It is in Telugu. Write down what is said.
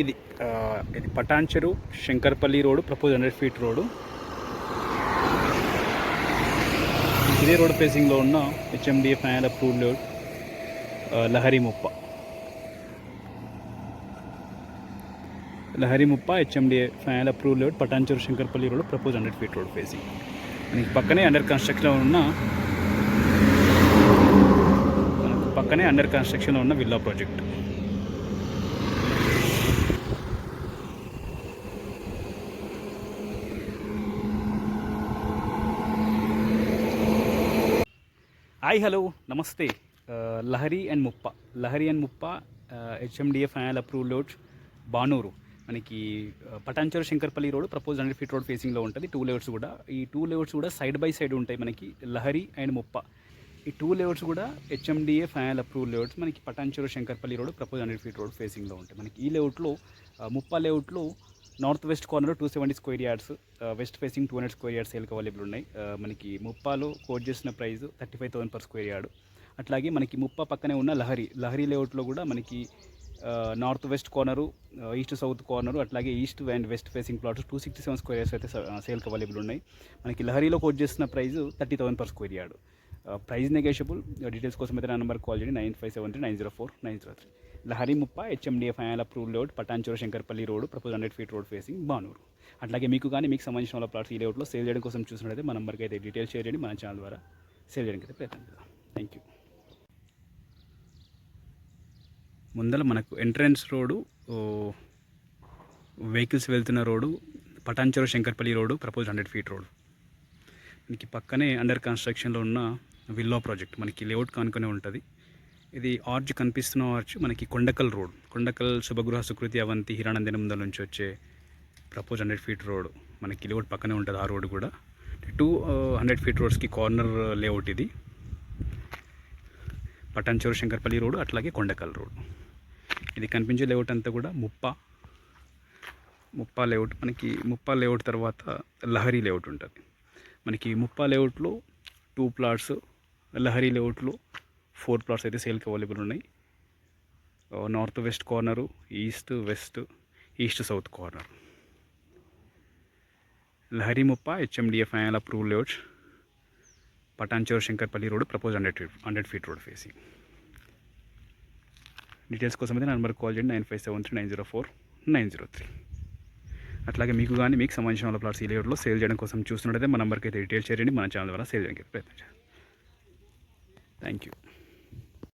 ఇది ఇది Patancheru Shankarpally road propose 100 feet road. ఇదే రోడ్ ఫేసింగ్లో ఉన్న HMDA final approved road Lahari Muppa HMDA final approved road Patancheru Shankarpally road propose 100 feet road facing. మనకి పక్కనే అండర్ కన్స్ట్రక్షన్లో ఉన్న విల్లా ప్రాజెక్ట్. హాయ్ హలో నమస్తే. Lahari and Muppa HMDA final approved road Banur. మనకి Patancheru Shankarpally road propose 100 feet road ఫేసింగ్లో ఉంటుంది. 2 లేఅవుట్స్ కూడా, ఈ 2 లేఅవుట్స్ కూడా సైడ్ బై సైడ్ ఉంటాయి. మనకి లహరి అండ్ ముప్ప ఈ 2 లేఅవుట్స్ కూడా హెచ్ఎండిఏ ఫైనల్ అప్రూవ్డ్ లేఅవుట్స్. మనకి Patancheru Shankarpally road propose 100 feet road ఫేసింగ్లో ఉంటాయి. మనకి ఈ లేఅవుట్లో ముప్ప లేఅవుట్లో north west corner 270 square yards, west facing 200 square yards సేల్కి అవైలబుల్ ఉన్నాయి. మనకి ముప్పాలో కోట్ చేసిన ప్రైస్ 35,000 per స్క్వేర్ యార్డ్. అట్లాగే మనకి ముప్ప పక్కనే ఉన్న లహరి లేఅవుట్లో కూడా మనకి north west corner, east south corner, అట్లాగే east and west facing plots 267 square yards అయితే సేల్కి అవైలబుల్ ఉన్నాయి. మనకి లహరిలో కోట్ చేసిన price 30,000 per square yard. Price negotiable. Details కోసం అయితే నా నెంబర్ కాల్ చేయండి 9573904903. Lahari Muppa HMDA final approved layout Patancheru Shankarpally road propose 100 feet road facing Banur. అట్లాగే మీకు సంబంధించిన వాళ్ళ ప్లాట్స్ ఈ లేఅవుట్లో సేల్ చేయడం కోసం చూసినట్లయితే మన నెంబర్కి అయితే డీటెయిల్స్ షేర్ చేయండి. మన ఛానల్ ద్వారా సేల్ చేయడానికి అయితే ప్రయత్నం చేద్దాం. Thank you. ముందర మనకు ఎంట్రన్స్ రోడ్డు, వెహికల్స్ వెళ్తున్న road Patancheru Shankarpally road propose 100 feet road. మనకి పక్కనే అండర్ కన్స్ట్రక్షన్లో ఉన్న విల్లా ప్రాజెక్ట్ మనకి లేఅవుట్ కానుకొని ఉంటుంది. ఇది ఆర్చ్ కనిపిస్తున్న ఆర్చ్ మనకి కొండకల్ శుభగృహ సుకృతి అవంతి హిరానందిని ముందర నుంచి వచ్చే ప్రపోజ్ 100 ఫీట్ రోడ్ మనకి లేఅవుట్ పక్కనే ఉంటుంది. ఆ రోడ్ కూడా 200 ఫీట్ రోడ్స్కి కార్నర్ లేఅవుట్. ఇది పటాన్చెరు శంకర్పల్లి రోడ్, అట్లాగే కొండకల్ రోడ్. ఇది కనిపించే లేఅవుట్ అంతా కూడా ముప్ప లేఅవుట్. మనకి ముప్ప లేఅవుట్ తర్వాత లహరి లేఅవుట్ ఉంటుంది. మనకి ముప్ప లేఅవుట్లో 2 ప్లాట్స్, లహరి లేఅవుట్లో 4 ప్లాట్స్ అయితే సేల్కి అవైలబుల్ ఉన్నాయి. North west corner, east west, east south corner. Lahari Muppa HMDA final approved layout Patancheru Shankarpally road propose 100 feet road facing. Details కోసం అయితే నా నెంబర్కి కాల్ చేయండి 9573904903. అట్లాగే మీకు సంబంధించిన వాళ్ళ ప్లాట్స్ ఈ లేఅవుట్లో సేల్ చేయడం కోసం చూస్తున్నట్టయితే మన నెంబర్కి అయితే డీటెయిల్స్ షేర్ చేయండి. మన ఛానల్ ద్వారా సేల్ చేయడానికి ప్రయత్నం చేయండి. Thank you.